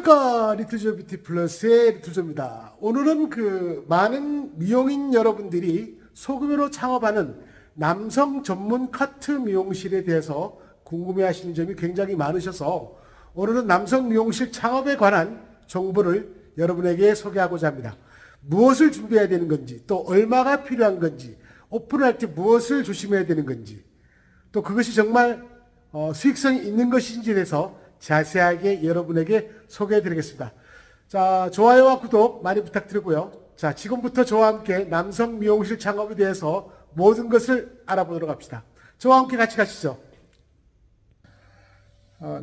안녕하십니까. 리틀조 뷰티 플러스의 리틀조입니다. 오늘은 많은 미용인 여러분들이 소규모로 창업하는 남성 전문 커트 미용실에 대해서 궁금해 하시는 점이 굉장히 많으셔서 오늘은 남성 미용실 창업에 관한 정보를 여러분에게 소개하고자 합니다. 무엇을 준비해야 되는 건지, 또 얼마가 필요한 건지, 오픈할 때 무엇을 조심해야 되는 건지, 또 그것이 정말 수익성이 있는 것인지에 대해서 자세하게 여러분에게 소개해 드리겠습니다. 자, 좋아요와 구독 많이 부탁드리고요. 자, 지금부터 저와 함께 남성 미용실 창업에 대해서 모든 것을 알아보도록 합시다. 저와 함께 같이 가시죠.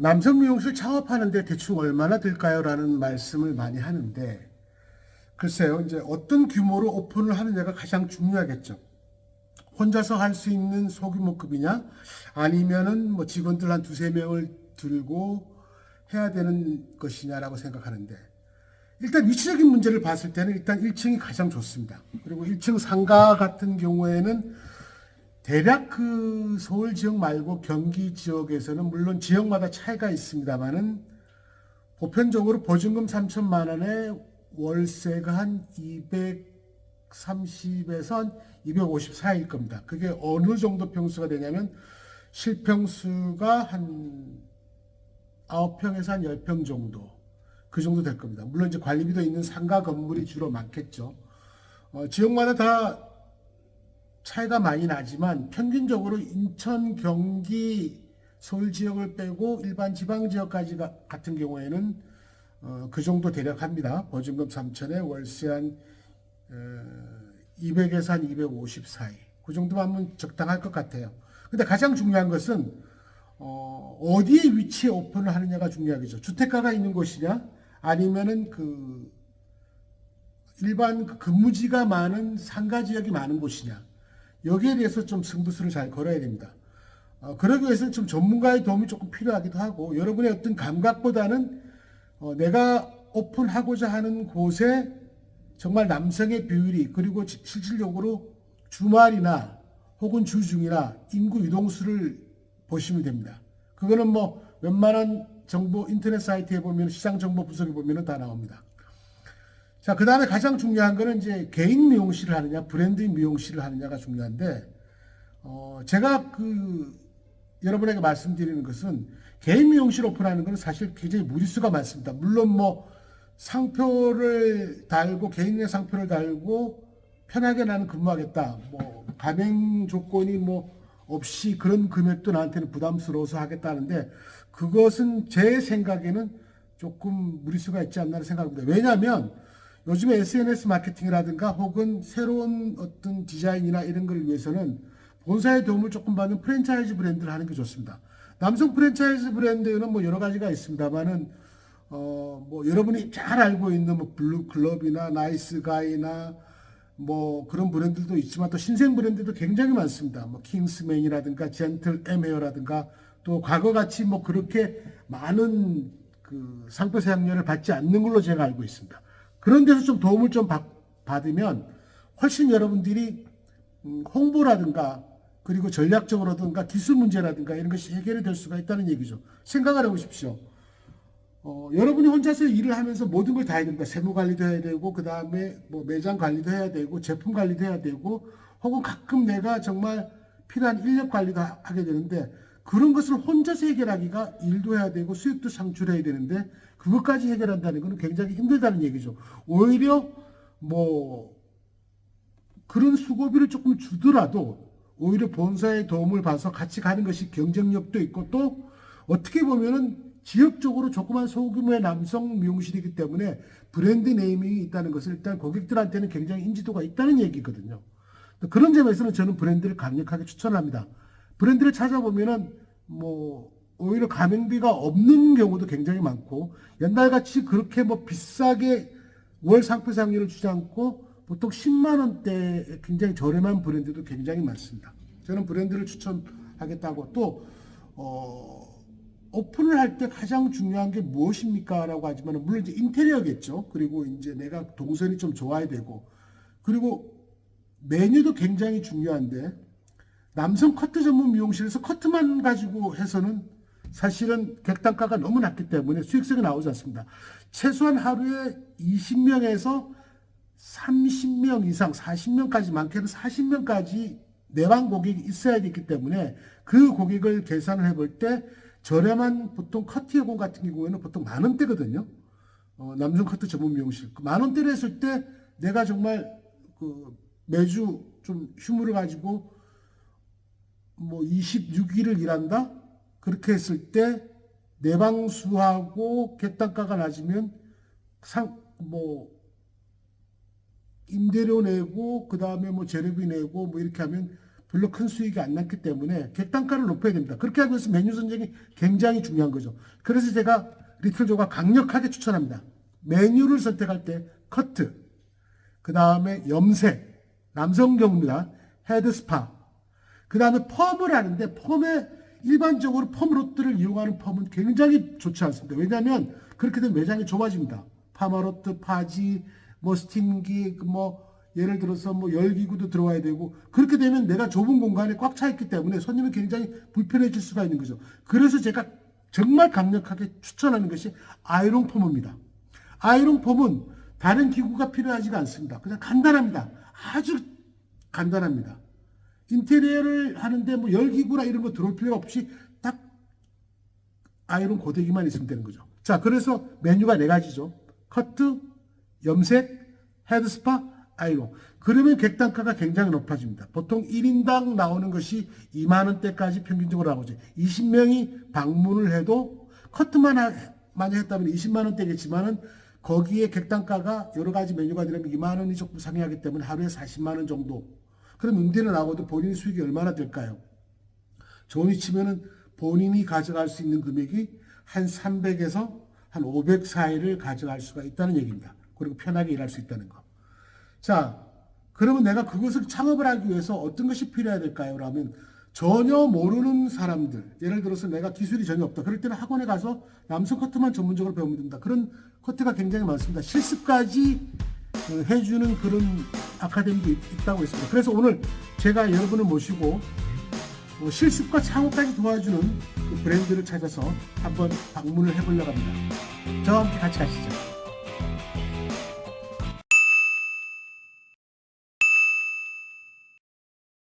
남성 미용실 창업하는데 대충 얼마나 들까요? 라는 말씀을 많이 하는데, 글쎄요, 이제 어떤 규모로 오픈을 하느냐가 가장 중요하겠죠. 혼자서 할 수 있는 소규모급이냐, 아니면은 뭐 직원들 한 두세 명을 들고 해야 되는 것이냐라고 생각하는데, 일단 위치적인 문제를 봤을 때는 일단 1층이 가장 좋습니다. 그리고 1층 상가 같은 경우에는 대략 서울 지역 말고 경기 지역에서는 물론 지역마다 차이가 있습니다만은 보편적으로 보증금 3천만 원에 월세가 한 230에서 한 250 사이일 겁니다. 그게 어느 정도 평수가 되냐면 실평수가 한 9평에서 한 10평 정도, 그 정도 될 겁니다. 물론 이제 관리비도 있는 상가 건물이 주로 많겠죠. 지역마다 다 차이가 많이 나지만 평균적으로 인천, 경기, 서울 지역을 빼고 일반 지방 지역까지 같은 경우에는 그 정도 대략 합니다. 보증금 3천에 월세 한 200에서 한 250 사이. 그 정도만 하면 적당할 것 같아요. 근데 가장 중요한 것은 어디에 위치에 오픈을 하느냐가 중요하겠죠. 주택가가 있는 곳이냐, 아니면은 일반 근무지가 많은 상가 지역이 많은 곳이냐, 여기에 대해서 좀 승부수를 잘 걸어야 됩니다. 그러기 위해서는 좀 전문가의 도움이 조금 필요하기도 하고, 여러분의 어떤 감각보다는 내가 오픈하고자 하는 곳에 정말 남성의 비율이, 그리고 실질적으로 주말이나 혹은 주중이나 인구 유동수를 보시면 됩니다. 그거는 뭐 웬만한 정보 인터넷 사이트에 보면, 시장 정보 분석에 보면 다 나옵니다. 자, 그 다음에 가장 중요한 거는 이제 개인 미용실을 하느냐, 브랜드 미용실을 하느냐가 중요한데, 제가 여러분에게 말씀드리는 것은 개인 미용실 오픈하는 것은 사실 굉장히 무리수가 많습니다. 물론 뭐 상표를 달고, 개인의 상표를 달고 편하게 나는 근무하겠다, 뭐 가맹 조건이 뭐 없이 그런 금액도 나한테는 부담스러워서 하겠다는데, 그것은 제 생각에는 조금 무리수가 있지 않나 생각합니다. 왜냐하면 요즘에 SNS 마케팅이라든가 혹은 새로운 어떤 디자인이나 이런 걸 위해서는 본사의 도움을 조금 받는 프랜차이즈 브랜드를 하는 게 좋습니다. 남성 프랜차이즈 브랜드는 뭐 여러 가지가 있습니다만은 뭐 여러분이 잘 알고 있는 뭐 블루클럽이나 나이스가이나 뭐 그런 브랜드도 있지만, 또 신생 브랜드도 굉장히 많습니다. 뭐 킹스맨이라든가 젠틀 엠헤어라든가, 또 과거같이 뭐 그렇게 많은 상표 사용료를 받지 않는 걸로 제가 알고 있습니다. 그런 데서 좀 도움을 좀 받으면 훨씬 여러분들이 홍보라든가, 그리고 전략적으로든가 기술 문제라든가 이런 것이 해결이 될 수가 있다는 얘기죠. 생각을 해보십시오. 여러분이 혼자서 일을 하면서 모든 걸 다 해야 됩니다. 세무 관리도 해야 되고, 그 다음에 뭐 매장 관리도 해야 되고, 제품 관리도 해야 되고, 혹은 가끔 내가 정말 필요한 인력 관리도 하게 되는데, 그런 것을 혼자서 해결하기가, 일도 해야 되고 수익도 창출해야 되는데 그것까지 해결한다는 것은 굉장히 힘들다는 얘기죠. 오히려 뭐 그런 수고비를 조금 주더라도 오히려 본사의 도움을 받아서 같이 가는 것이 경쟁력도 있고, 또 어떻게 보면은 지역적으로 조그만 소규모의 남성 미용실이기 때문에 브랜드 네이밍이 있다는 것을 일단 고객들한테는 굉장히 인지도가 있다는 얘기거든요. 그런 점에서는 저는 브랜드를 강력하게 추천합니다. 브랜드를 찾아보면은 뭐 오히려 가맹비가 없는 경우도 굉장히 많고, 옛날같이 그렇게 뭐 비싸게 월 상표 사용료를 주지 않고 보통 10만 원대 굉장히 저렴한 브랜드도 굉장히 많습니다. 저는 브랜드를 추천하겠다고. 또 오픈을 할 때 가장 중요한 게 무엇입니까? 라고 하지만 물론 이제 인테리어겠죠. 그리고 이제 내가 동선이 좀 좋아야 되고, 그리고 메뉴도 굉장히 중요한데, 남성 커트 전문 미용실에서 커트만 가지고 해서는 사실은 객단가가 너무 낮기 때문에 수익성이 나오지 않습니다. 최소한 하루에 20명에서 30명 이상, 40명까지, 많게는 40명까지 내방 고객이 있어야 되기 때문에 그 고객을 계산을 해볼 때 저렴한 보통 커트 예공 같은 경우에는 보통 10,000원대거든요. 남성 커트 전문 미용실. 10,000원대를 했을 때 내가 정말 매주 좀 휴무를 가지고 뭐 26일을 일한다? 그렇게 했을 때 내방수하고 객단가가 낮으면 임대료 내고 그 다음에 뭐 재료비 내고 뭐 이렇게 하면 별로 큰 수익이 안 났기 때문에 객단가를 높여야 됩니다. 그렇게 하기 위해서 메뉴 선정이 굉장히 중요한 거죠. 그래서 제가 리틀조가 강력하게 추천합니다. 메뉴를 선택할 때 커트, 그 다음에 염색, 남성 경우입니다. 헤드 스파, 그 다음에 펌을 하는데 펌에 일반적으로 펌 로트를 이용하는 펌은 굉장히 좋지 않습니다. 왜냐하면 그렇게 되면 매장이 좁아집니다. 파마로트, 파지, 뭐 스팀기, 뭐 예를 들어서 뭐 열기구도 들어와야 되고 그렇게 되면 내가 좁은 공간에 꽉 차 있기 때문에 손님이 굉장히 불편해질 수가 있는 거죠. 그래서 제가 정말 강력하게 추천하는 것이 아이롱 펌입니다. 아이롱 펌은 다른 기구가 필요하지가 않습니다. 그냥 간단합니다. 아주 간단합니다. 인테리어를 하는데 뭐 열기구나 이런 거 들어올 필요 없이 딱 아이롱 고데기만 있으면 되는 거죠. 자, 그래서 메뉴가 4가지죠. 커트, 염색, 헤드스파, 아이롱. 그러면 객단가가 굉장히 높아집니다. 보통 1인당 나오는 것이 20,000원대까지 평균적으로 나오죠. 20명이 방문을 해도 커트만 많이 했다면 200,000원대겠지만은 거기에 객단가가 여러 가지 메뉴가 들어가면 20,000원이 조금 상회하기 때문에 하루에 400,000원 정도. 그럼 임대료 나오도 본인 수익이 얼마나 될까요? 좋은 위치면은 본인이 가져갈 수 있는 금액이 한 300에서 한 500 사이를 가져갈 수가 있다는 얘기입니다. 그리고 편하게 일할 수 있다는 거. 자, 그러면 내가 그것을 창업을 하기 위해서 어떤 것이 필요해야 될까요? 라면 전혀 모르는 사람들, 예를 들어서 내가 기술이 전혀 없다. 그럴 때는 학원에 가서 남성 커트만 전문적으로 배우면 된다. 그런 커트가 굉장히 많습니다. 실습까지 해주는 그런 아카데미도 있다고 했습니다. 그래서 오늘 제가 여러분을 모시고 실습과 창업까지 도와주는 그 브랜드를 찾아서 한번 방문을 해보려고 합니다. 저와 함께 같이 가시죠.